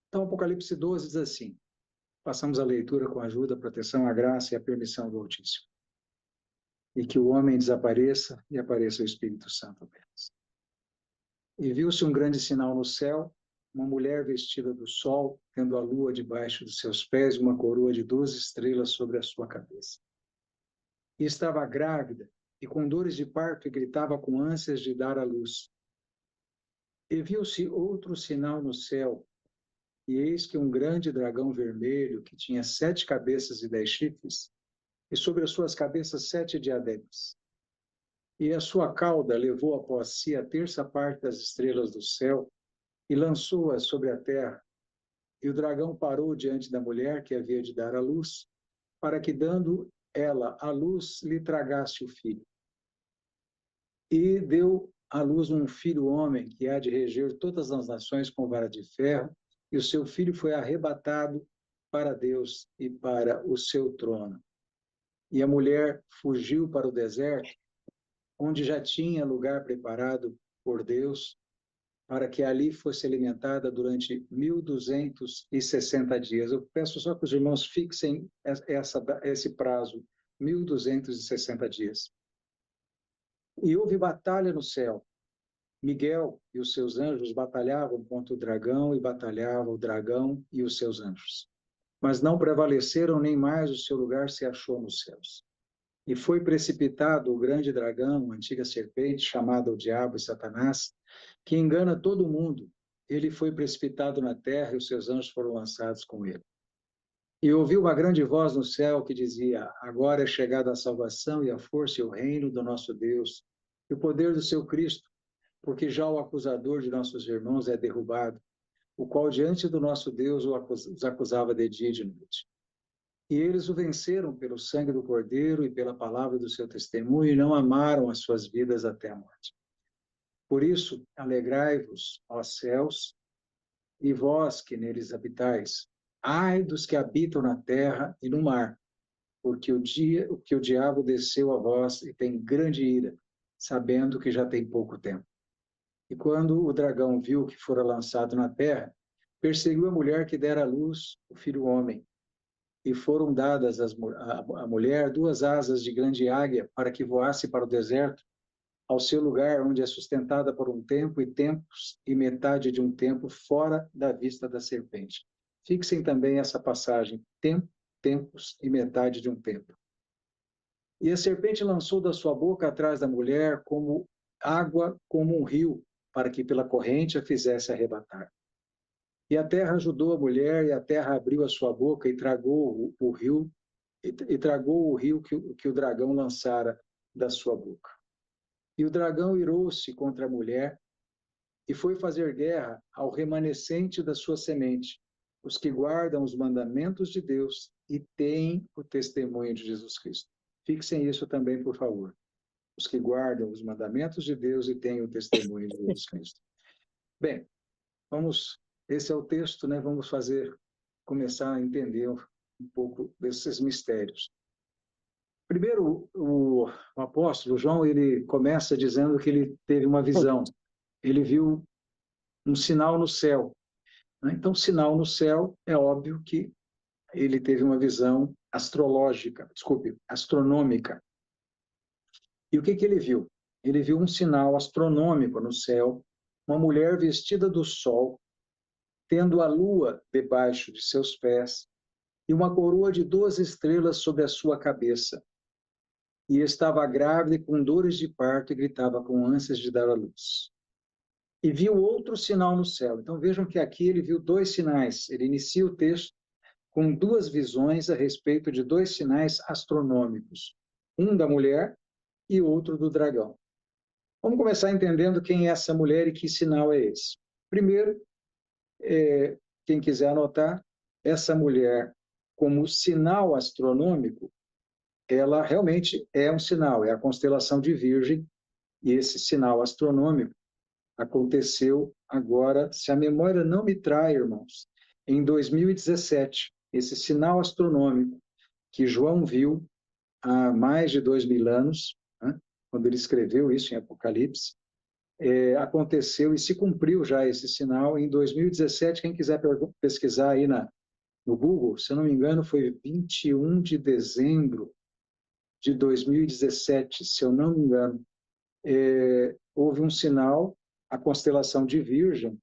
Então, Apocalipse 12 diz assim, passamos a leitura com a ajuda, a proteção, a graça e a permissão do Altíssimo. E que o homem desapareça e apareça o Espírito Santo apenas. E viu-se um grande sinal no céu, uma mulher vestida do sol, tendo a lua debaixo dos seus pés e uma coroa de 12 estrelas sobre a sua cabeça. E estava grávida, e com dores de parto, e gritava com ânsias de dar à luz. E viu-se outro sinal no céu, e eis que um grande dragão vermelho, que tinha 7 cabeças e 10 chifres, e sobre as suas cabeças 7 diademas. E a sua cauda levou após si a terça parte das estrelas do céu, e lançou-as sobre a terra. E o dragão parou diante da mulher que havia de dar à luz, para que, dando ela à luz, lhe tragasse o filho. E deu à luz um filho homem, que há de reger todas as nações com vara de ferro, e o seu filho foi arrebatado para Deus e para o seu trono. E a mulher fugiu para o deserto, onde já tinha lugar preparado por Deus, para que ali fosse alimentada durante 1.260 dias. Eu peço só que os irmãos fixem esse prazo, 1.260 dias. E houve batalha no céu. Miguel e os seus anjos batalhavam contra o dragão, e batalhava o dragão e os seus anjos. Mas não prevaleceram, nem mais o seu lugar se achou nos céus. E foi precipitado o grande dragão, a antiga serpente, chamada o Diabo e Satanás, que engana todo mundo. Ele foi precipitado na terra, e os seus anjos foram lançados com ele. E ouvi uma grande voz no céu que dizia: agora é chegada a salvação e a força e o reino do nosso Deus, e o poder do seu Cristo, porque já o acusador de nossos irmãos é derrubado, o qual diante do nosso Deus os acusava de dia e de noite. E eles o venceram pelo sangue do Cordeiro e pela palavra do seu testemunho, e não amaram as suas vidas até a morte. Por isso, alegrai-vos, ó céus, e vós que neles habitais. Ai dos que habitam na terra e no mar, porque o diabo desceu a vós e tem grande ira, sabendo que já tem pouco tempo. E quando o dragão viu que fora lançado na terra, perseguiu a mulher que dera à luz o filho homem. E foram dadas à mulher 2 asas de grande águia, para que voasse para o deserto, ao seu lugar, onde é sustentada por um tempo e tempos, e metade de um tempo fora da vista da serpente. Fixem também essa passagem, tempo, tempos e metade de um tempo. E a serpente lançou da sua boca atrás da mulher como água, como um rio, para que pela corrente a fizesse arrebatar. E a terra ajudou a mulher, e a terra abriu a sua boca e tragou o rio, que o dragão lançara da sua boca. E o dragão irou-se contra a mulher e foi fazer guerra ao remanescente da sua semente, os que guardam os mandamentos de Deus e têm o testemunho de Jesus Cristo. Fixem isso também, por favor. Os que guardam os mandamentos de Deus e têm o testemunho de Jesus Cristo. Bem, esse é o texto, né? Vamos começar a entender um pouco desses mistérios. Primeiro, o apóstolo João, ele começa dizendo que ele teve uma visão. Ele viu um sinal no céu. Né? Então, sinal no céu, é óbvio que ele teve uma visão astronômica. E o que ele viu? Ele viu um sinal astronômico no céu, uma mulher vestida do sol, tendo a lua debaixo de seus pés, e uma coroa de 12 estrelas sobre a sua cabeça. E estava grávida e com dores de parto, e gritava com ânsias de dar à luz. E viu outro sinal no céu. Então vejam que aqui ele viu 2 sinais. Ele inicia o texto com 2 visões a respeito de 2 sinais astronômicos. Um da mulher e outro do dragão. Vamos começar entendendo quem é essa mulher e que sinal é esse. Primeiro, quem quiser anotar, essa mulher, como sinal astronômico, ela realmente é um sinal, é a constelação de Virgem, e esse sinal astronômico aconteceu agora, se a memória não me trai, irmãos, em 2017, esse sinal astronômico que João viu há mais de 2.000 anos, né, quando ele escreveu isso em Apocalipse, aconteceu e se cumpriu já esse sinal em 2017. Quem quiser pesquisar aí no Google, se eu não me engano, foi 21 de dezembro de 2017, se eu não me engano, houve um sinal, a constelação de Virgem.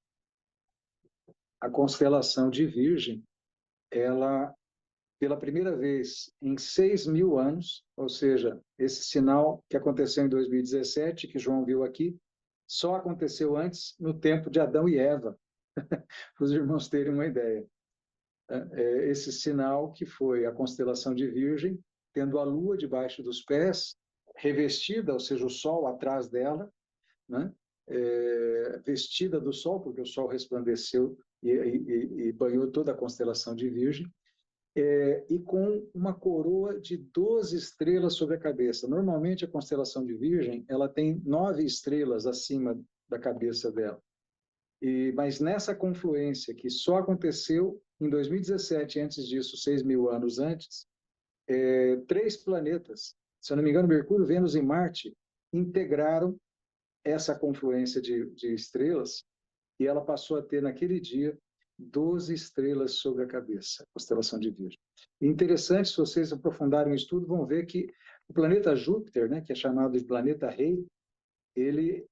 A constelação de Virgem, ela, pela primeira vez em 6.000 anos, ou seja, esse sinal que aconteceu em 2017, que João viu aqui, só aconteceu antes, no tempo de Adão e Eva, para os irmãos terem uma ideia. Esse sinal que foi a constelação de Virgem, tendo a lua debaixo dos pés, revestida, ou seja, o sol atrás dela, né? Vestida do sol, porque o sol resplandeceu e banhou toda a constelação de Virgem, e com uma coroa de 12 estrelas sobre a cabeça. Normalmente, a constelação de Virgem, ela tem 9 estrelas acima da cabeça dela. Mas nessa confluência, que só aconteceu em 2017, antes disso, 6.000 anos antes, 3 planetas, se eu não me engano, Mercúrio, Vênus e Marte, integraram essa confluência de estrelas, e ela passou a ter, naquele dia, 12 estrelas sobre a cabeça, a constelação de Virgem. E interessante, se vocês aprofundarem o estudo, vão ver que o planeta Júpiter, né, que é chamado de planeta rei, ele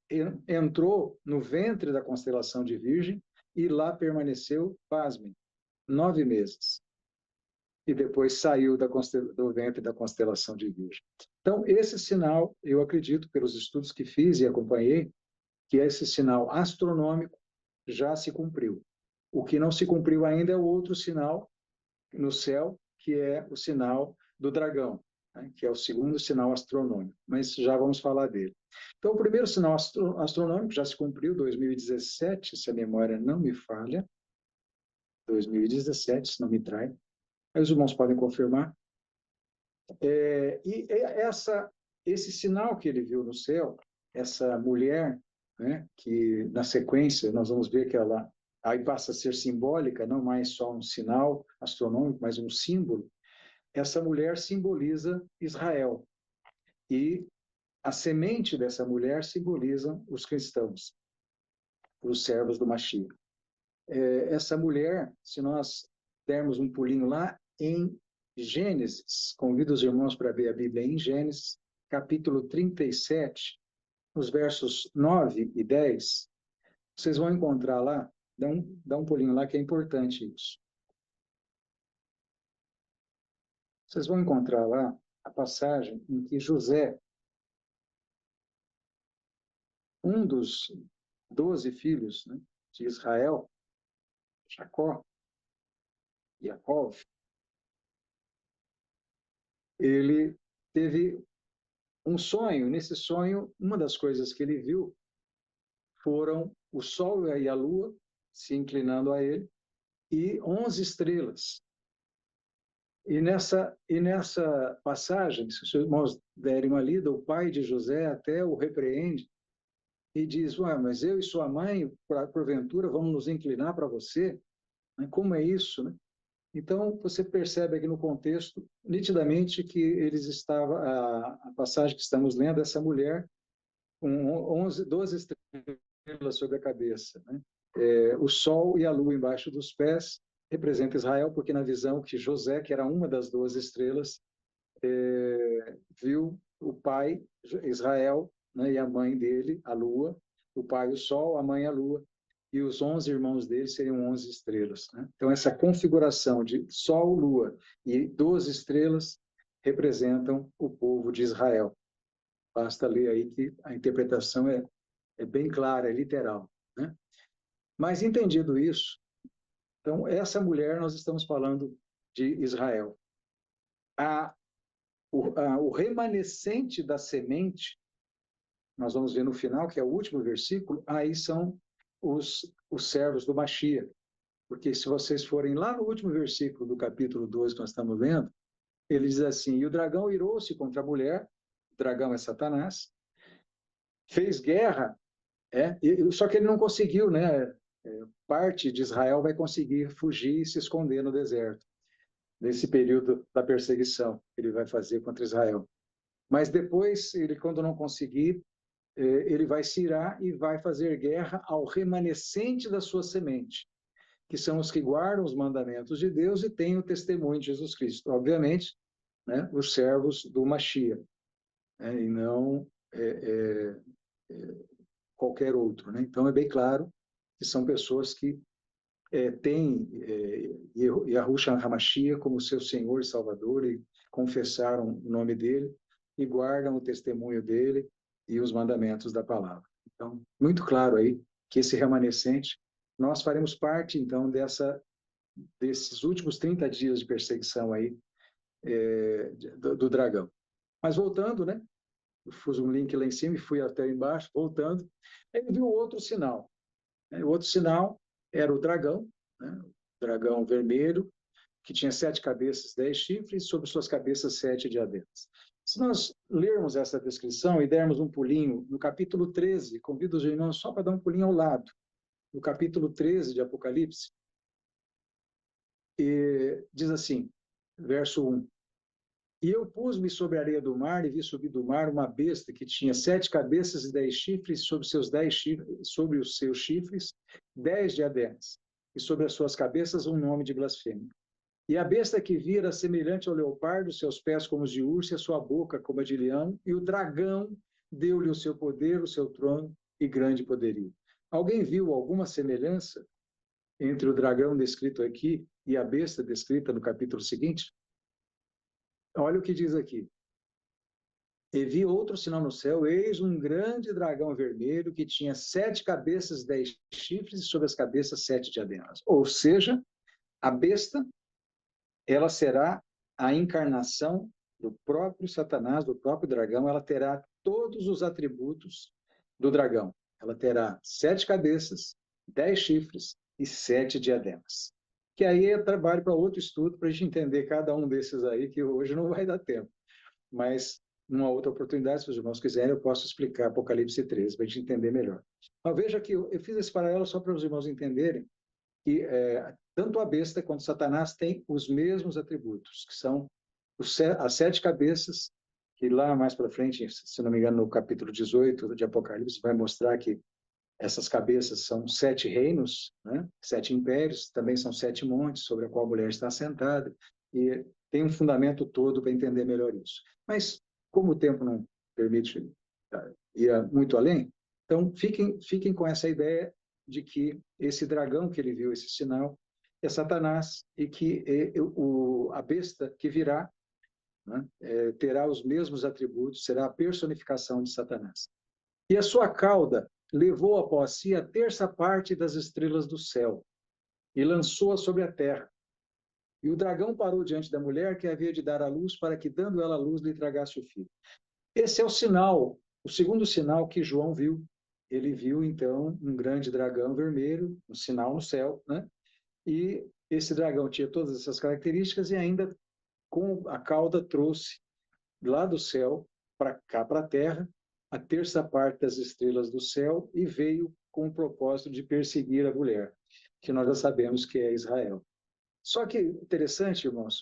entrou no ventre da constelação de Virgem e lá permaneceu, pasmem, 9 meses. E depois saiu do ventre da constelação de Virgem. Então, esse sinal, eu acredito, pelos estudos que fiz e acompanhei, que esse sinal astronômico já se cumpriu. O que não se cumpriu ainda é o outro sinal no céu, que é o sinal do dragão, né, que é o segundo sinal astronômico, mas já vamos falar dele. Então, o primeiro sinal astronômico já se cumpriu, 2017, se a memória não me falha, 2017, se não me trai, aí os irmãos podem confirmar. Esse sinal que ele viu no céu, essa mulher, né, que na sequência nós vamos ver que ela aí passa a ser simbólica, não mais só um sinal astronômico, mas um símbolo. Essa mulher simboliza Israel e a semente dessa mulher simboliza os cristãos, os servos do Mashiach. Essa mulher, se nós dermos um pulinho lá em Gênesis, convido os irmãos para ver a Bíblia em Gênesis, capítulo 37, nos versos 9 e 10, vocês vão encontrar lá, dá um pulinho lá que é importante isso. Vocês vão encontrar lá a passagem em que José, um dos 12 filhos, né, de Israel, Jacó, Yaakov, ele teve um sonho. Nesse sonho, uma das coisas que ele viu foram o sol e a lua se inclinando a ele e 11 estrelas. E nessa passagem, se os irmãos derem uma lida, o pai de José até o repreende e diz: mas eu e sua mãe, porventura, vamos nos inclinar para você? Como é isso, né? Então, você percebe aqui no contexto, nitidamente, que eles estavam, a passagem que estamos lendo, essa mulher com 12 estrelas sobre a cabeça, né? O sol e a lua embaixo dos pés representa Israel, porque na visão que José, que era uma das 12 estrelas, viu o pai, Israel, né, e a mãe dele, a lua, o pai, o sol, a mãe, a lua, e os 11 irmãos dele seriam 11 estrelas. Né? Então, essa configuração de sol, lua e 12 estrelas representam o povo de Israel. Basta ler aí que a interpretação é bem clara, é literal. Né? Mas, entendido isso, então, essa mulher, nós estamos falando de Israel. O remanescente da semente, nós vamos ver no final, que é o último versículo, aí são os servos do Mashiach. Porque se vocês forem lá no último versículo do capítulo 12 que nós estamos lendo, ele diz assim: e o dragão irou-se contra a mulher, o dragão é Satanás, fez guerra, só que ele não conseguiu, né? Parte de Israel vai conseguir fugir e se esconder no deserto, nesse período da perseguição que ele vai fazer contra Israel. Mas depois, ele, quando não conseguir, ele vai se irar e vai fazer guerra ao remanescente da sua semente, que são os que guardam os mandamentos de Deus e têm o testemunho de Jesus Cristo. Obviamente, né, os servos do Mashiach, né, e não qualquer outro. Né? Então, é bem claro que são pessoas que têm Yahushua HaMashiach como seu Senhor e Salvador e confessaram o nome dele e guardam o testemunho dele e os mandamentos da palavra. Então, muito claro aí que esse remanescente, nós faremos parte, então, desses últimos 30 dias de perseguição aí do dragão. Mas voltando, né? Eu fiz um link lá em cima e fui até embaixo, voltando. Ele viu outro sinal. O outro sinal era o dragão, né? O dragão vermelho, que tinha 7 cabeças, 10 chifres, sobre suas cabeças 7 diademas. Se nós lermos essa descrição e dermos um pulinho no capítulo 13, convido os irmãos só para dar um pulinho ao lado, no capítulo 13 de Apocalipse, e diz assim, verso 1, e eu pus-me sobre a areia do mar e vi subir do mar uma besta que tinha 7 cabeças e 10 chifres, sobre os seus chifres 10 diademas, e sobre as suas cabeças um nome de blasfêmia. E a besta que vi era semelhante ao leopardo, seus pés como os de urso, e a sua boca como a de leão, e o dragão deu-lhe o seu poder, o seu trono e grande poderio. Alguém viu alguma semelhança entre o dragão descrito aqui e a besta descrita no capítulo seguinte? Olha o que diz aqui. E vi outro sinal no céu, eis um grande dragão vermelho que tinha 7 cabeças, 10 chifres e sobre as cabeças 7 diademas. Ou seja, a besta, ela será a encarnação do próprio Satanás, do próprio dragão, ela terá todos os atributos do dragão. Ela terá 7 cabeças, 10 chifres e 7 diademas. Que aí é trabalho para outro estudo, para a gente entender cada um desses aí, que hoje não vai dar tempo. Mas, numa outra oportunidade, se os irmãos quiserem, eu posso explicar Apocalipse 13, para a gente entender melhor. Mas veja que eu fiz esse paralelo só para os irmãos entenderem que tanto a besta quanto Satanás têm os mesmos atributos, que são as 7 cabeças, que lá mais para frente, se não me engano, no capítulo 18 de Apocalipse, vai mostrar que essas cabeças são 7 reinos, né? 7 impérios, também são 7 montes sobre a qual a mulher está assentada, e tem um fundamento todo para entender melhor isso. Mas, como o tempo não permite ir muito além, então fiquem com essa ideia de que esse dragão que ele viu, esse sinal, é Satanás, e que a besta que virá, né, terá os mesmos atributos, será a personificação de Satanás. E a sua cauda levou após si a terça parte das estrelas do céu e lançou-a sobre a terra. E o dragão parou diante da mulher que havia de dar à luz, para que, dando ela a luz, lhe tragasse o filho. Esse é o sinal, o segundo sinal que João viu. Ele viu, então, um grande dragão vermelho, um sinal no céu, né? E esse dragão tinha todas essas características e ainda, com a cauda, trouxe lá do céu para cá, para a terra, a terça parte das estrelas do céu e veio com o propósito de perseguir a mulher, que nós já sabemos que é Israel. Só que, interessante, irmãos,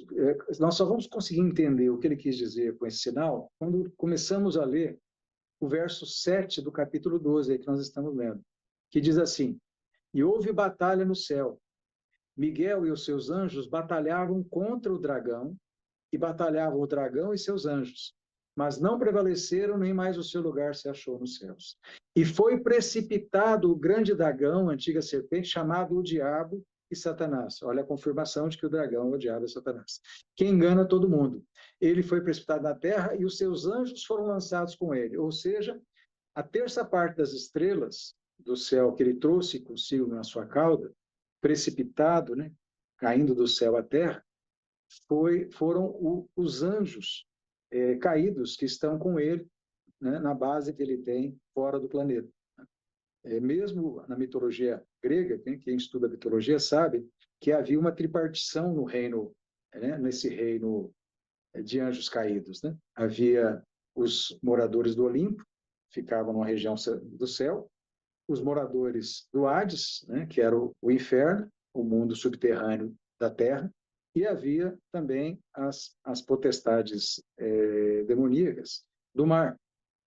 nós só vamos conseguir entender o que ele quis dizer com esse sinal quando começamos a ler o verso 7 do capítulo 12, aí que nós estamos lendo, que diz assim, e houve batalha no céu. Miguel e os seus anjos batalhavam contra o dragão, e batalhavam o dragão e seus anjos, mas não prevaleceram, nem mais o seu lugar se achou nos céus. E foi precipitado o grande dragão, a antiga serpente, chamado o Diabo e Satanás. Olha a confirmação de que o dragão é o Diabo e Satanás, que engana todo mundo. Ele foi precipitado na terra e os seus anjos foram lançados com ele. Ou seja, a terça parte das estrelas do céu que ele trouxe consigo na sua cauda, precipitado, né, caindo do céu à terra, foram os anjos caídos que estão com ele, né, na base que ele tem fora do planeta. Mesmo na mitologia grega, quem estuda mitologia sabe que havia uma tripartição no reino, né, nesse reino de anjos caídos. Né? Havia os moradores do Olimpo, ficavam numa região do céu, os moradores do Hades, né, que era o inferno, o mundo subterrâneo da Terra, e havia também as potestades demoníacas do mar.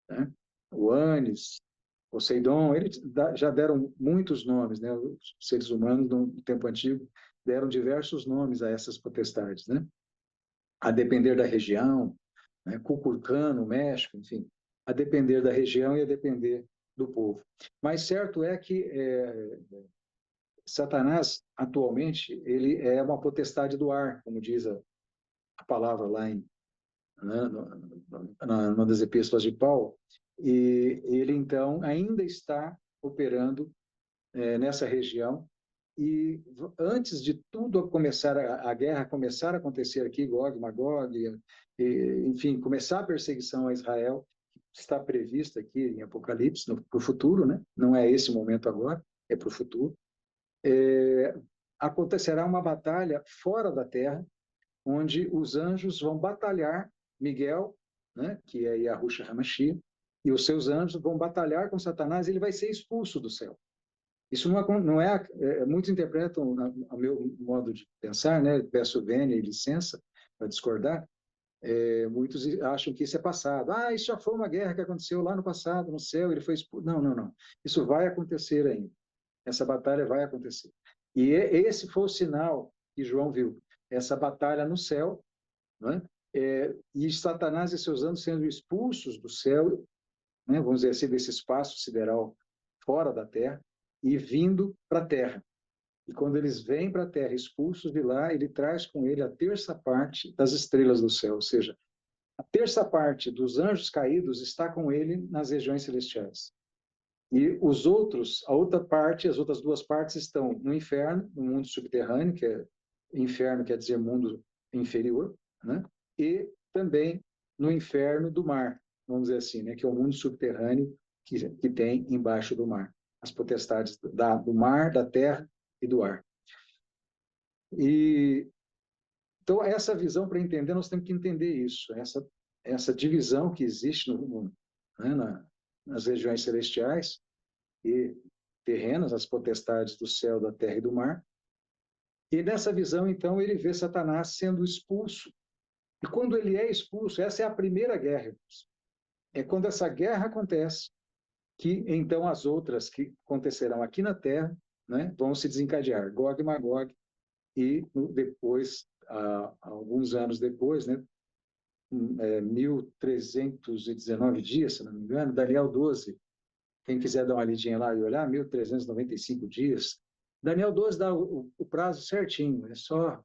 Né? o Anis, Poseidon, eles já deram muitos nomes, né? Os seres humanos no tempo antigo deram diversos nomes a essas potestades, né? A depender da região, né? Kukulcano, México, enfim, a depender da região e a depender do povo. Mas certo é que Satanás, atualmente, ele é uma potestade do ar, como diz a palavra lá né, numa das epístolas de Paulo, e ele, então, ainda está operando nessa região, e antes de tudo começar, a guerra começar a acontecer aqui, Gog, Magog, enfim, começar a perseguição a Israel, que está prevista aqui em Apocalipse, para o futuro, né? Não é esse momento agora, é para o futuro, acontecerá uma batalha fora da terra, onde os anjos vão batalhar, Miguel, né, que é Yahushua HaMashiach, e os seus anjos vão batalhar com Satanás e ele vai ser expulso do céu. Isso não é muitos interpretam, ao meu modo de pensar, né, peço vênia e licença para discordar, muitos acham que isso é passado. Isso já foi uma guerra que aconteceu lá no passado, no céu, ele foi expulso. Não, não, não. Isso vai acontecer ainda. Essa batalha vai acontecer. E esse foi o sinal que João viu. Essa batalha no céu, né? E Satanás e seus anjos sendo expulsos do céu, né? Vamos dizer assim, desse espaço sideral fora da Terra, e vindo para a Terra. E quando eles vêm para a Terra, expulsos de lá, ele traz com ele a terça parte das estrelas do céu, ou seja, a terça parte dos anjos caídos está com ele nas regiões celestiais. E os outros, a outra parte, as outras duas partes estão no inferno, no mundo subterrâneo, que é inferno quer dizer mundo inferior, né? E também no inferno do mar, vamos dizer assim, né? Que é o mundo subterrâneo que tem embaixo do mar. As potestades do mar, da terra e do ar. E então essa visão, para entender, nós temos que entender isso, essa divisão que existe né, nas regiões celestiais e terrenas, as potestades do céu, da terra e do mar. E nessa visão, então, ele vê Satanás sendo expulso. E quando ele é expulso, essa é a primeira guerra. É quando essa guerra acontece que, então, as outras que acontecerão aqui na terra, né, vão se desencadear. Gog e Magog, e depois, alguns anos depois, né, 1319 dias, se não me engano, Daniel 12, quem quiser dar uma lidinha lá e olhar, 1395 dias. Daniel 12 dá o prazo certinho, é só.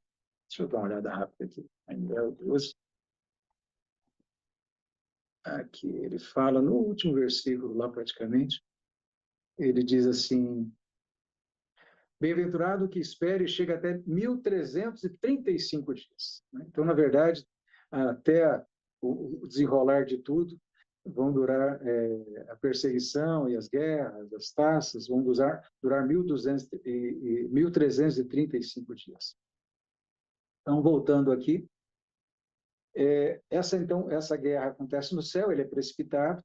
Deixa eu dar uma olhada rápida aqui. Daniel 12. Aqui ele fala, no último versículo lá praticamente, ele diz assim: bem-aventurado que espere e chega até 1335 dias. Então, na verdade, até o desenrolar de tudo, vão durar a perseguição e as guerras, as taças, vão durar 1335 dias. Então, voltando aqui, essa guerra acontece no céu, ele é precipitado,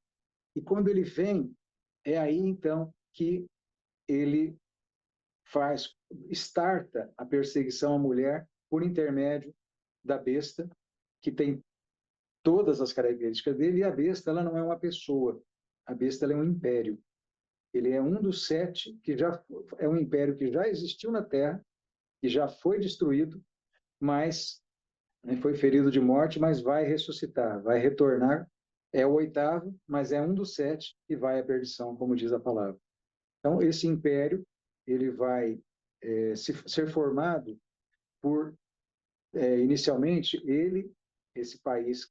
e quando ele vem, é aí então que ele starta a perseguição à mulher por intermédio da besta, que tem todas as características dele, e a besta ela não é uma pessoa, a besta ela é um império. Ele é um dos 7 que já é um império que já existiu na Terra, que já foi destruído, mas foi ferido de morte, mas vai ressuscitar, vai retornar. É o 8º, mas é um dos 7 e vai à perdição, como diz a palavra. Então, esse império ele vai ser formado por, inicialmente, esse país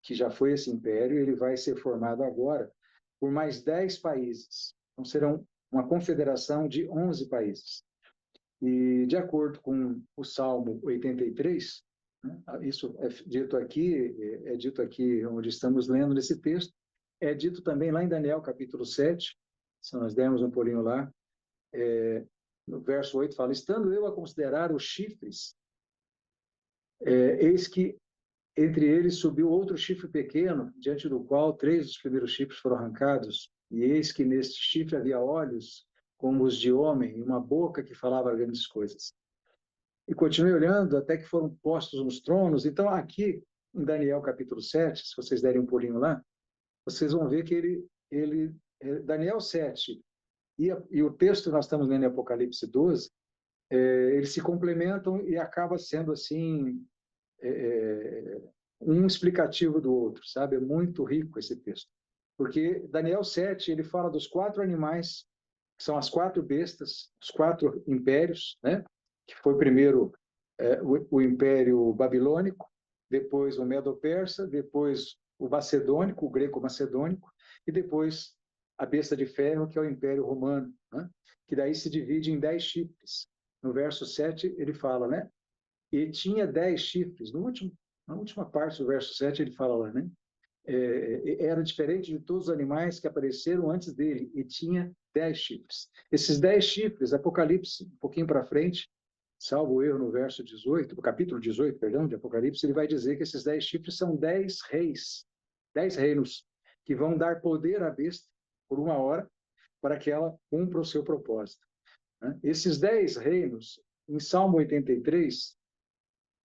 que já foi esse império, ele vai ser formado agora por mais 10 países. Então, serão uma confederação de 11 países. E, de acordo com o Salmo 83, né, isso é dito aqui onde estamos lendo nesse texto, é dito também lá em Daniel, capítulo 7, se nós dermos um pulinho lá, no verso 8 fala, estando eu a considerar os chifres, eis que entre eles subiu outro chifre pequeno, diante do qual 3 dos primeiros chifres foram arrancados, e eis que neste chifre havia olhos como os de homem, e uma boca que falava grandes coisas. E continuei olhando até que foram postos nos tronos. Então, aqui, em Daniel capítulo 7, se vocês derem um pulinho lá, vocês vão ver que Daniel 7 e o texto que nós estamos lendo em Apocalipse 12, eles se complementam e acaba sendo assim, um explicativo do outro, sabe? É muito rico esse texto. Porque Daniel 7, ele fala dos 4 animais, que são as 4 bestas, os 4 impérios, né? Que foi primeiro o Império Babilônico, depois o Medo-Persa, depois o Macedônico, o Greco-Macedônico, e depois a besta de ferro, que é o Império Romano, né? Que daí se divide em 10 chifres. No verso 7 ele fala, né? E tinha 10 chifres. Na última parte do verso 7 ele fala lá, né? Era diferente de todos os animais que apareceram antes dele, e tinha 10 chifres. Esses 10 chifres, Apocalipse, um pouquinho para frente, salvo o erro no verso 18, no capítulo 18, perdão, de Apocalipse, ele vai dizer que esses 10 chifres são 10 reis, 10 reinos, que vão dar poder à besta por 1 hora, para que ela cumpra o seu propósito. Né? Esses 10 reinos, em Salmo 83,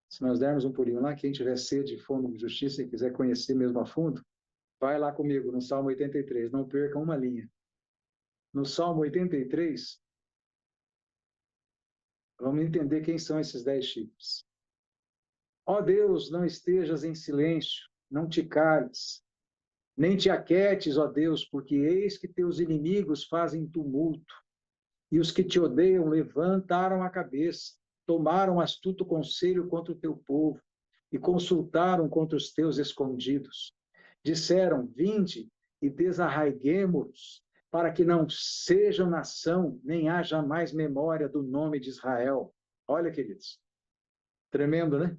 se nós dermos um pulinho lá, quem tiver sede, fome de justiça e quiser conhecer mesmo a fundo, vai lá comigo no Salmo 83, não perca uma linha. No Salmo 83, vamos entender quem são esses 10 chifres. Ó Deus, não estejas em silêncio, não te cales, nem te aquietes, ó Deus, porque eis que teus inimigos fazem tumulto, e os que te odeiam levantaram a cabeça, tomaram astuto conselho contra o teu povo, e consultaram contra os teus escondidos. Disseram, vinde e desarraiguemo-nos, para que não sejam nação, nem haja mais memória do nome de Israel. Olha, queridos, tremendo, né?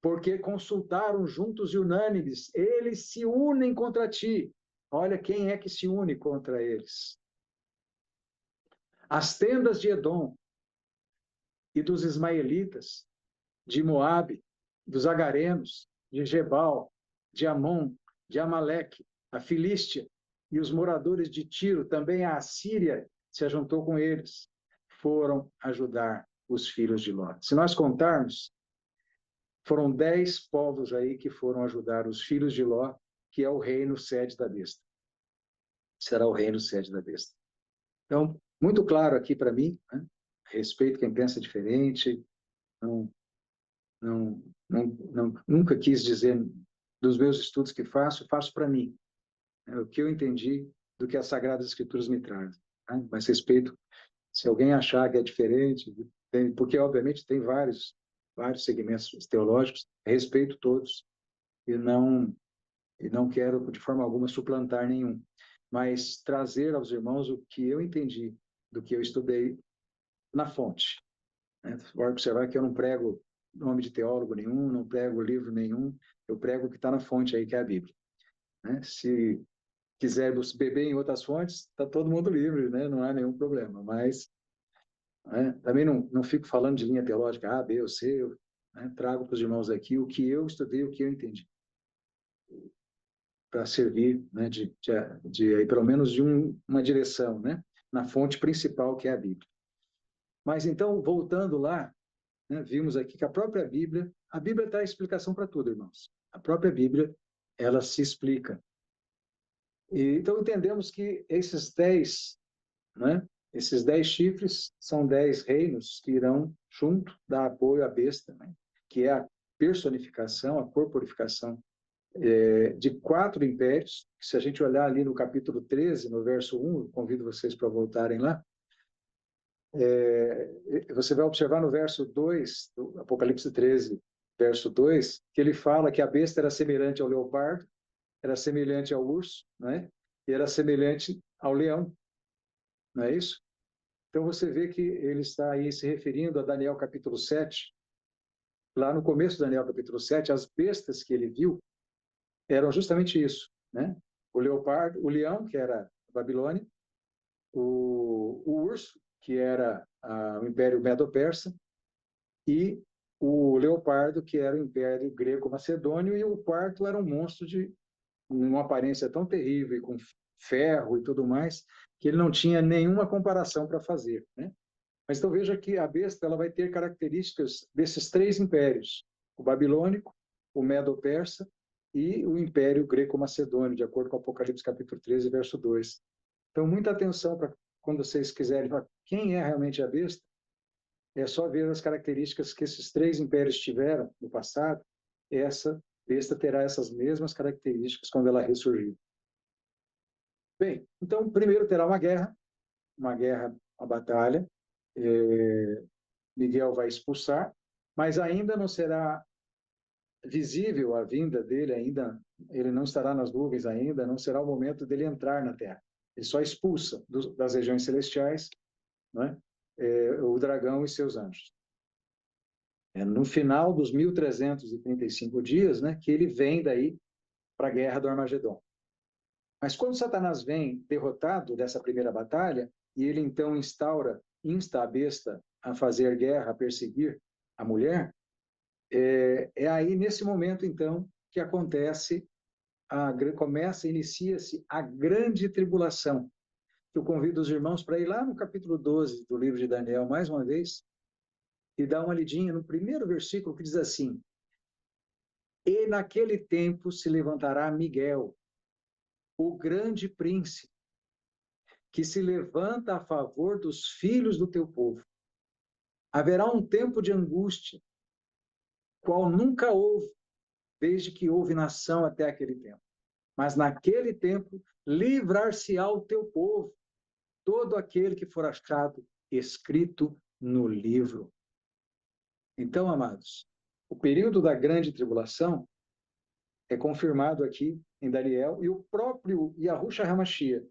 Porque consultaram juntos e unânimes, eles se unem contra ti. Olha quem é que se une contra eles. As tendas de Edom e dos ismaelitas, de Moabe, dos agarenos, de Gebal, de Amon, de Amaleque, a Filístia e os moradores de Tiro, também a Assíria se ajuntou com eles, foram ajudar os filhos de Ló. Se nós contarmos, foram 10 povos aí que foram ajudar os filhos de Ló, que é o reino sede da besta. Será o reino sede da besta. Então, muito claro aqui para mim, né? Respeito quem pensa diferente, não, nunca quis dizer dos meus estudos que faço para mim. É o que eu entendi do que as Sagradas Escrituras me trazem. Né? Mas respeito, se alguém achar que é diferente, porque obviamente tem vários segmentos teológicos, respeito todos e não quero de forma alguma suplantar nenhum, mas trazer aos irmãos o que eu entendi do que eu estudei na fonte. Né? Vai observar que eu não prego nome de teólogo nenhum, não prego livro nenhum, eu prego o que está na fonte aí, que é a Bíblia. Né? Se quiser beber em outras fontes, está todo mundo livre, né? Não há nenhum problema, mas né? Também não fico falando de linha teológica A, B ou C, eu, né? Trago para os irmãos aqui o que eu estudei, o que eu entendi, para servir, né? Pelo menos de uma direção, né? Na fonte principal, que é a Bíblia. Mas então, voltando lá, né? Vimos aqui que a Bíblia traz explicação para tudo, irmãos. A própria Bíblia, ela se explica. Então, entendemos que esses 10, né? Esses 10 chifres são 10 reinos que irão junto dar apoio à besta, né? Que é a personificação, a corporificação de 4 impérios. Se a gente olhar ali no capítulo 13, no verso 1, convido vocês para voltarem lá, você vai observar no verso 2, do Apocalipse 13, verso 2, que ele fala que a besta era semelhante ao leopardo, era semelhante ao urso, né? E era semelhante ao leão, não é isso? Então você vê que ele está aí se referindo a Daniel capítulo 7. Lá no começo de Daniel capítulo 7, as bestas que ele viu eram justamente isso, né? O leopardo, o leão, que era a Babilônia, o urso, que era o Império Medo-Persa, e o leopardo, que era o Império Greco-Macedônio, e o quarto era um monstro de uma aparência tão terrível, e com ferro e tudo mais, que ele não tinha nenhuma comparação para fazer, né? Mas então veja que a besta ela vai ter características desses 3 impérios, o babilônico, o medo-persa e o Império Greco-Macedônio, de acordo com Apocalipse capítulo 13, verso 2. Então, muita atenção para quando vocês quiserem falar quem é realmente a besta, é só ver as características que esses três impérios tiveram no passado, essa besta terá essas mesmas características quando ela ressurgir. Bem, então, primeiro terá uma guerra, uma batalha, Miguel vai expulsar, mas ainda não será visível a vinda dele ainda, ele não estará nas nuvens ainda, não será o momento dele entrar na Terra. Ele só expulsa das regiões celestiais, né, o dragão e seus anjos. É no final dos 1335 dias, né, que ele vem daí para a guerra do Armagedon. Mas quando Satanás vem derrotado dessa primeira batalha, e ele então insta a besta a fazer guerra, a perseguir a mulher, é aí nesse momento então que inicia-se a grande tribulação. Eu convido os irmãos para ir lá no capítulo 12 do livro de Daniel, mais uma vez, e dar uma lidinha no primeiro versículo que diz assim: E naquele tempo se levantará Miguel, o grande príncipe, que se levanta a favor dos filhos do teu povo. Haverá um tempo de angústia, qual nunca houve, desde que houve nação até aquele tempo. Mas naquele tempo livrar-se-á o teu povo, todo aquele que for achado escrito no livro. Então, amados, o período da grande tribulação é confirmado aqui em Daniel, e o próprio Yahushua HaMashiach,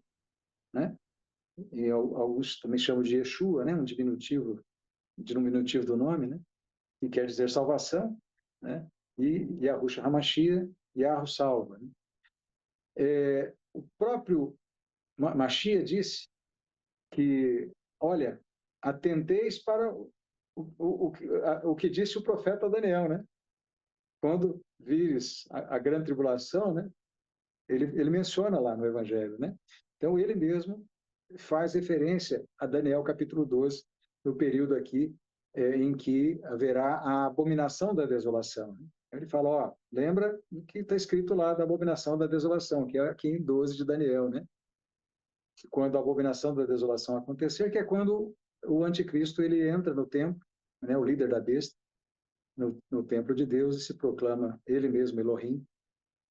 né? E alguns também chamam de Yeshua, né? Um diminutivo do nome, né? Que quer dizer salvação, né? E Yahushua HaMashiach, Yahu salva. Né? O próprio Mashiach disse que, olha, atenteis para o que disse o profeta Daniel, né? Quando vires a grande tribulação, né? Ele menciona lá no Evangelho, né? Então, ele mesmo faz referência a Daniel capítulo 12, no período aqui em que haverá a abominação da desolação. Né? Ele fala, ó, lembra o que está escrito lá da abominação da desolação, que é aqui em 12 de Daniel, né? Que quando a abominação da desolação acontecer, que é quando o anticristo ele entra no templo, né? O líder da besta, no templo de Deus e se proclama ele mesmo Elohim,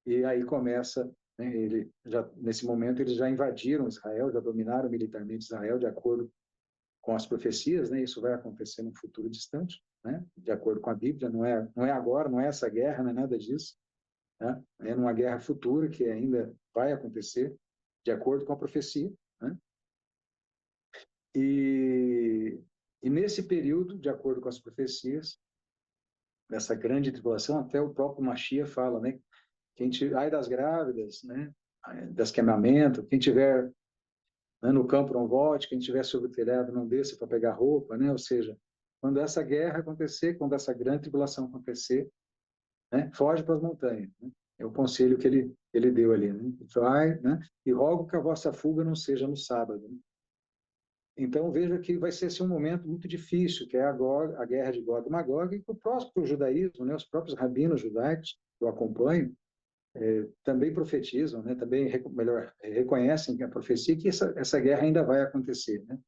e aí começa, né, nesse momento eles já invadiram Israel, já dominaram militarmente Israel, de acordo com as profecias, né, isso vai acontecer num futuro distante, né, de acordo com a Bíblia, não é agora, não é essa guerra, não é nada disso, né, é numa guerra futura que ainda vai acontecer, de acordo com a profecia, né, e nesse período, de acordo com as profecias, nessa grande tribulação, até o próprio Mashiach fala, né, ai das grávidas, né, das que amamentam, quem tiver, né, no campo não volte, quem tiver sobre o telhado não desça para pegar roupa, né, ou seja, quando essa guerra acontecer, quando essa grande tribulação acontecer, né, foge para as montanhas, né, é o conselho que ele deu ali, né, vai, né, e rogo que a vossa fuga não seja no sábado, né. Então veja que vai ser assim, um momento muito difícil, que é a guerra de Gog e Magog, e o próprio judaísmo, né, os próprios rabinos judaicos que eu acompanho, também profetizam, né, também reconhecem a profecia que essa guerra ainda vai acontecer, né,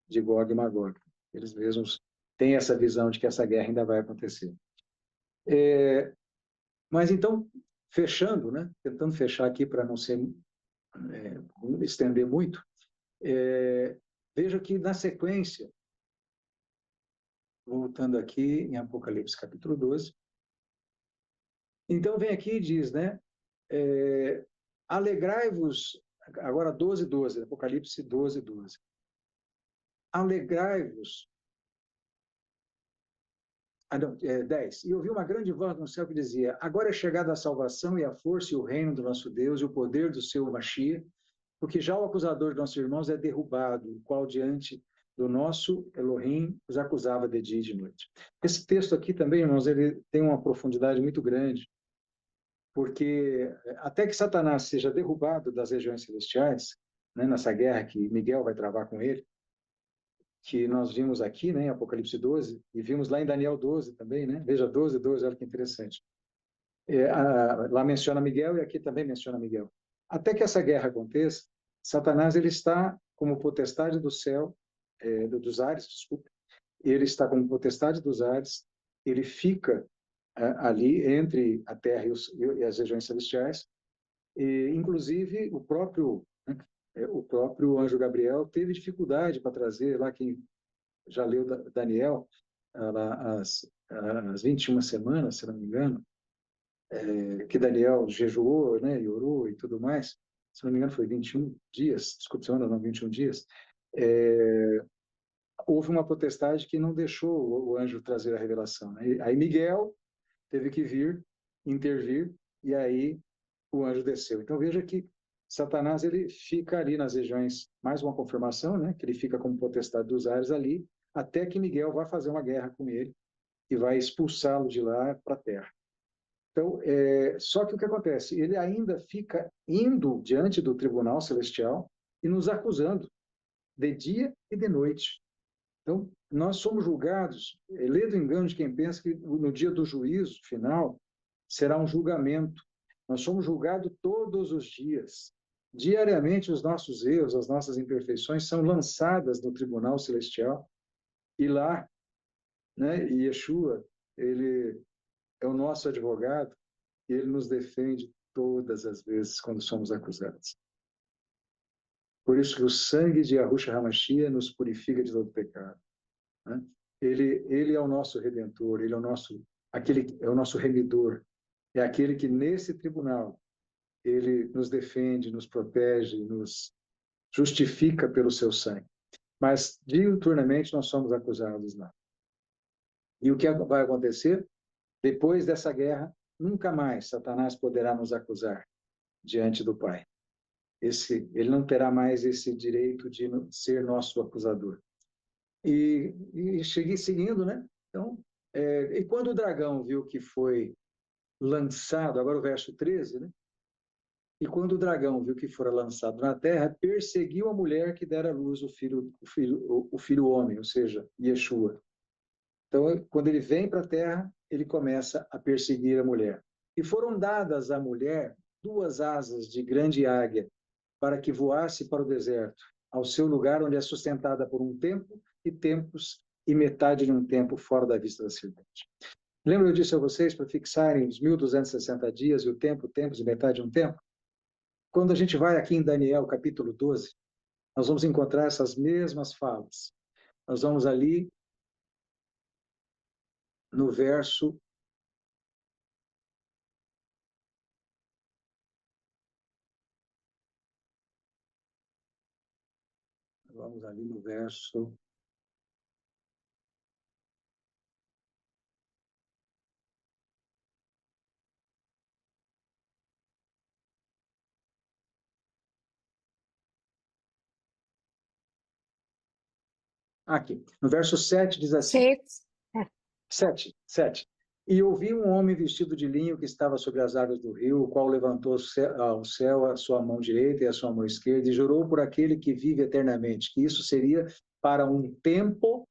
de Gog e Magog. Eles mesmos têm essa visão de que essa guerra ainda vai acontecer. Mas então, fechando, né, tentando fechar aqui para não estender muito, veja que na sequência, voltando aqui em Apocalipse capítulo 12, então vem aqui e diz, né, alegrai-vos, agora 12, 12, Apocalipse 12, 12. Alegrai-vos, 10. E ouvi uma grande voz no céu que dizia, agora é chegada a salvação e a força e o reino do nosso Deus e o poder do seu Mashiach, porque já o acusador de nossos irmãos é derrubado, o qual diante do nosso Elohim os acusava de dia e de noite. Esse texto aqui também, irmãos, ele tem uma profundidade muito grande, porque até que Satanás seja derrubado das regiões celestiais, né, nessa guerra que Miguel vai travar com ele, que nós vimos aqui, né, em Apocalipse 12, e vimos lá em Daniel 12 também, né? Veja 12, 12, olha que interessante. Lá menciona Miguel e aqui também menciona Miguel. Até que essa guerra aconteça, Satanás ele está como potestade do céu, dos ares, desculpe, ele está como potestade dos ares, ele fica ali entre a terra e as regiões celestiais, e inclusive o próprio anjo Gabriel teve dificuldade para trazer, lá quem já leu Daniel, as 21 semanas, se não me engano, que Daniel jejuou, né, e orou e tudo mais, se não me engano foi 21 dias, desculpe, semana não, 21 dias, houve uma potestade que não deixou o anjo trazer a revelação. Né? Aí Miguel teve que vir, intervir, e aí o anjo desceu. Então veja que Satanás ele fica ali nas regiões, mais uma confirmação, né, que ele fica como potestade dos ares ali, até que Miguel vai fazer uma guerra com ele e vai expulsá-lo de lá para a terra. Então, só que o que acontece? Ele ainda fica indo diante do tribunal celestial e nos acusando de dia e de noite. Então, nós somos julgados, lê do engano de quem pensa que no dia do juízo final será um julgamento. Nós somos julgados todos os dias. Diariamente, os nossos erros, as nossas imperfeições são lançadas no tribunal celestial e lá, né, Yeshua, ele é o nosso advogado e ele nos defende todas as vezes quando somos acusados. Por isso que o sangue de Yahushua HaMashiach nos purifica de todo pecado. Né? Ele é o nosso redentor, ele é o nosso remidor, é aquele que nesse tribunal ele nos defende, nos protege, nos justifica pelo seu sangue. Mas diuturnamente nós somos acusados lá. E o que vai acontecer? Depois dessa guerra, nunca mais Satanás poderá nos acusar diante do Pai. Ele não terá mais esse direito de ser nosso acusador. E cheguei seguindo, né? Então, e quando o dragão viu que foi lançado, agora o verso 13, né? E quando o dragão viu que fora lançado na terra, perseguiu a mulher que dera à luz o filho homem, ou seja, Yeshua. Então, quando ele vem para a terra, ele começa a perseguir a mulher. E foram dadas à mulher 2 asas de grande águia, para que voasse para o deserto, ao seu lugar onde é sustentada por um tempo e tempos e metade de um tempo fora da vista da serpente. Lembra eu disse a vocês para fixarem os 1260 dias e o tempo, tempos e metade de um tempo? Quando a gente vai aqui em Daniel, capítulo 12, nós vamos encontrar essas mesmas falas. Nós vamos ali no verso aqui, no verso 7 diz assim: 7. E ouvi um homem vestido de linho que estava sobre as águas do rio, o qual levantou ao céu a sua mão direita e a sua mão esquerda, e jurou por aquele que vive eternamente, que isso seria para um tempo,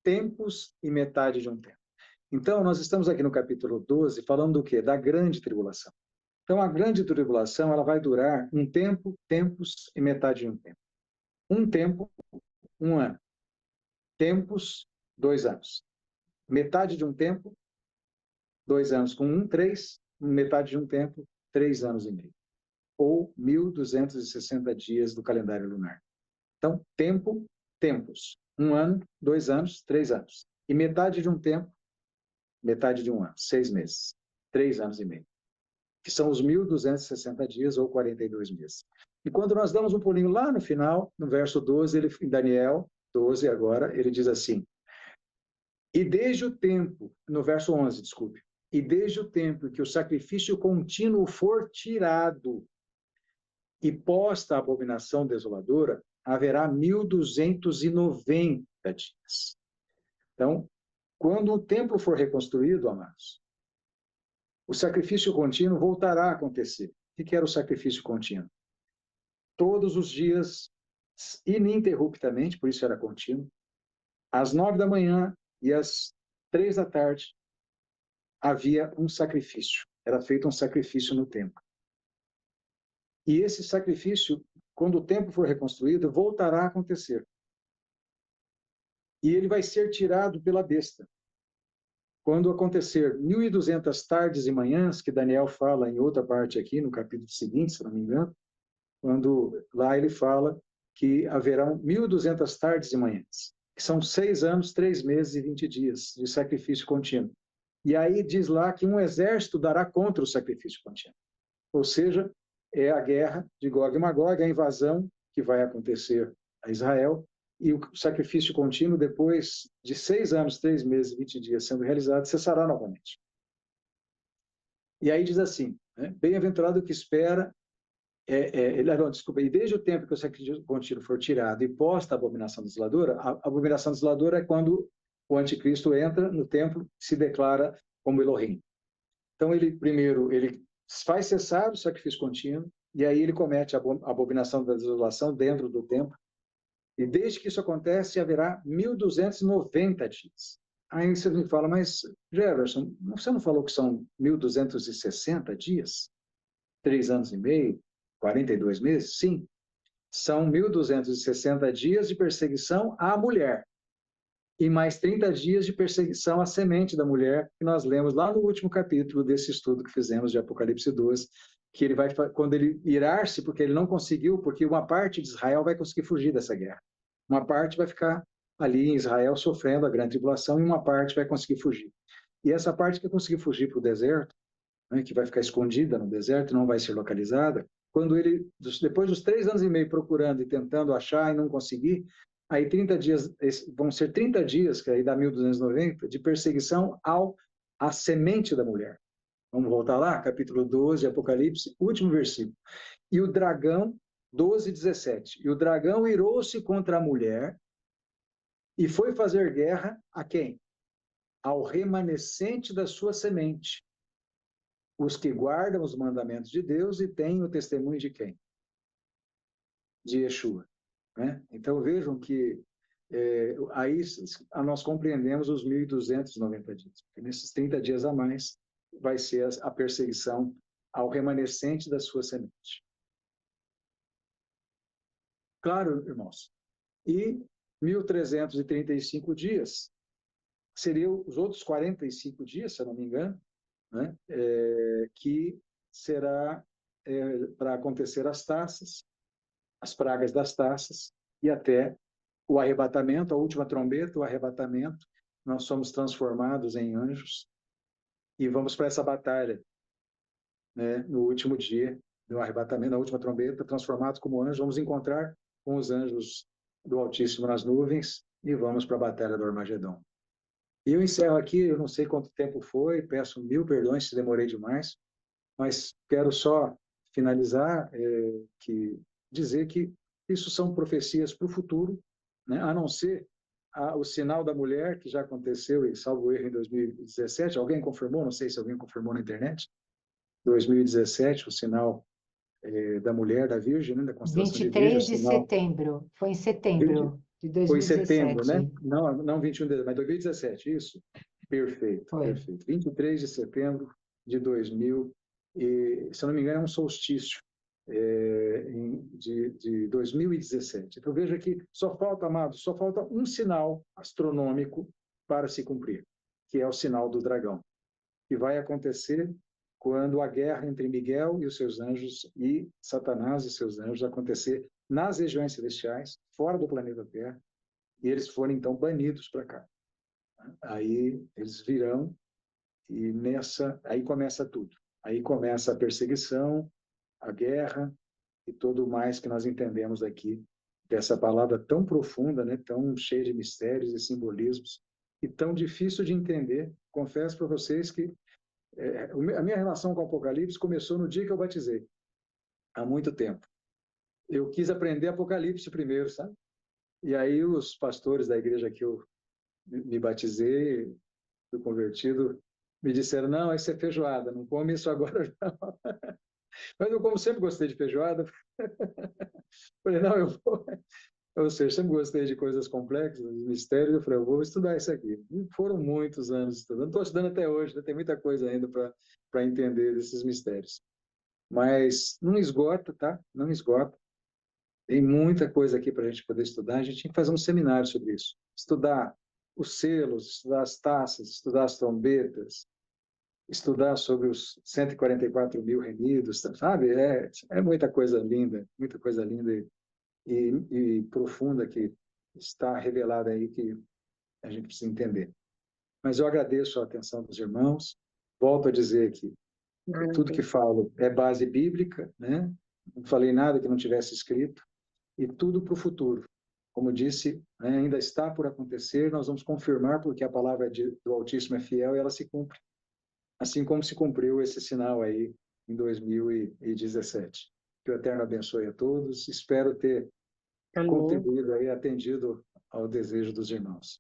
tempos e metade de um tempo. Então, nós estamos aqui no capítulo 12 falando do quê? Da grande tribulação. Então, a grande tribulação ela vai durar um tempo, tempos e metade de um tempo. Um tempo, 1 ano. Tempos, 2 anos. Metade de um tempo, 2 anos com 3, metade de um tempo, 3 anos e meio. Ou 1260 dias do calendário lunar. Então, tempo, tempos. 1 ano, 2 anos, 3 anos. E metade de um tempo, metade de um ano, 6 meses. 3 anos e meio. Que são os 1260 dias ou 42 meses. E quando nós damos um pulinho lá no final, no verso 12, em Daniel 12 agora, ele diz assim: e desde o tempo, no verso 11, desculpe, e desde o tempo que o sacrifício contínuo for tirado e posta a abominação desoladora, haverá 1290 dias. Então, quando o templo for reconstruído, amados, o sacrifício contínuo voltará a acontecer. O que era o sacrifício contínuo? Todos os dias, ininterruptamente, por isso era contínuo, às 9 da manhã e às 3 da tarde, havia um sacrifício. era feito um sacrifício no templo. E esse sacrifício, quando o templo for reconstruído, voltará a acontecer. E ele vai ser tirado pela besta. Quando acontecer 1.200 tardes e manhãs, que Daniel fala em outra parte aqui, no capítulo seguinte, se não me engano, quando lá ele fala que haverão 1.200 tardes e manhãs, que são 6 anos, 3 meses e 20 dias de sacrifício contínuo. E aí diz lá que um exército dará contra o sacrifício contínuo. Ou seja, é a guerra de Gog e Magog, a invasão que vai acontecer a Israel, e o sacrifício contínuo, depois de 6 anos, 3 meses e 20 dias sendo realizado, cessará novamente. E aí diz assim, né? Bem-aventurado o que espera, desculpa, e desde o tempo que o sacrifício contínuo for tirado e posta a abominação desoladora, a abominação desoladora é quando o anticristo entra no templo e se declara como Elohim. Então, primeiro, ele faz cessar o sacrifício contínuo, e aí ele comete a abominação da desolação dentro do templo, e desde que isso acontece, haverá 1.290 dias. Aí você me fala, mas, Jefferson, você não falou que são 1.260 dias? 3 anos e meio? 42 meses? Sim. São 1.260 dias de perseguição à mulher. E mais 30 dias de perseguição à semente da mulher, que nós lemos lá no último capítulo desse estudo que fizemos de Apocalipse 12, que ele vai, quando ele irar-se, porque ele não conseguiu, porque uma parte de Israel vai conseguir fugir dessa guerra. Uma parte vai ficar ali em Israel sofrendo a grande tribulação, e uma parte vai conseguir fugir. E essa parte que conseguir fugir para o deserto, né, que vai ficar escondida no deserto, não vai ser localizada, quando ele, depois dos 3 anos e meio procurando e tentando achar e não conseguir, aí 30 dias, vão ser 30 dias, que aí dá 1.290, de perseguição à semente da mulher. Vamos voltar lá, capítulo 12, Apocalipse, último versículo. E o dragão, 12, 17. E o dragão irou-se contra a mulher e foi fazer guerra a quem? Ao remanescente da sua semente. Os que guardam os mandamentos de Deus e têm o testemunho de quem? De Yeshua. Né? Então vejam que aí nós compreendemos os 1.290 dias. E nesses 30 dias a mais vai ser a perseguição ao remanescente da sua semente. Claro, irmãos. E 1.335 dias seriam os outros 45 dias, se eu não me engano, né? Que será para acontecer as taças, as pragas das taças, e até o arrebatamento, a última trombeta, o arrebatamento, nós somos transformados em anjos e vamos para essa batalha, né, no último dia do arrebatamento, na última trombeta, transformados como anjos, vamos encontrar com os anjos do Altíssimo nas nuvens e vamos para a batalha do Armagedon. E eu encerro aqui, eu não sei quanto tempo foi, peço 1000 perdões se demorei demais, mas quero só finalizar, dizer que isso são profecias para o futuro, né? A não ser o sinal da mulher, que já aconteceu, e salvo erro, em 2017, alguém confirmou, não sei se alguém confirmou na internet, 2017, o sinal da mulher, da Virgem, né? Da constelação de Virgem, 23 o de sinal... setembro, foi em setembro de Foi em setembro, 2017. né? Não 21 de dezembro, mas 2017, isso? Perfeito, Foi. perfeito. 23 de setembro de 2000, e, se eu não me engano, é um solstício de 2017. Então, veja que só falta, amados, só falta um sinal astronômico para se cumprir, que é o sinal do dragão, que vai acontecer quando a guerra entre Miguel e os seus anjos e Satanás e seus anjos acontecer nas regiões celestiais, fora do planeta Terra, e eles forem, então, banidos para cá. Aí eles virão e aí começa tudo. Aí começa a perseguição, a guerra e tudo mais que nós entendemos aqui dessa palavra tão profunda, né, tão cheia de mistérios e simbolismos e tão difícil de entender. Confesso para vocês que a minha relação com o Apocalipse começou no dia que eu batizei, há muito tempo. Eu quis aprender Apocalipse primeiro, sabe? E aí os pastores da igreja que eu me batizei, fui convertido, me disseram, não, isso é feijoada, não come isso agora não. Mas eu, como sempre gostei de feijoada, falei, não, Ou seja, sempre gostei de coisas complexas, de mistérios, eu falei, eu vou estudar isso aqui. E foram muitos anos estudando, estou estudando até hoje, né? Tem muita coisa ainda para entender desses mistérios. Mas não esgota, tá? Não esgota. Tem muita coisa aqui para a gente poder estudar. A gente tinha que fazer um seminário sobre isso. Estudar os selos, estudar as taças, estudar as trombetas, estudar sobre os 144 mil remidos, sabe? É muita coisa linda e profunda que está revelada aí que a gente precisa entender. Mas eu agradeço a atenção dos irmãos. Volto a dizer que tudo que falo é base bíblica, né? Não falei nada que não tivesse escrito, e tudo para o futuro. Como disse, né, ainda está por acontecer, nós vamos confirmar porque a palavra do Altíssimo é fiel e ela se cumpre. Assim como se cumpriu esse sinal aí em 2017. Que o Eterno abençoe a todos. Espero ter Amém. contribuído aí, atendido ao desejo dos irmãos.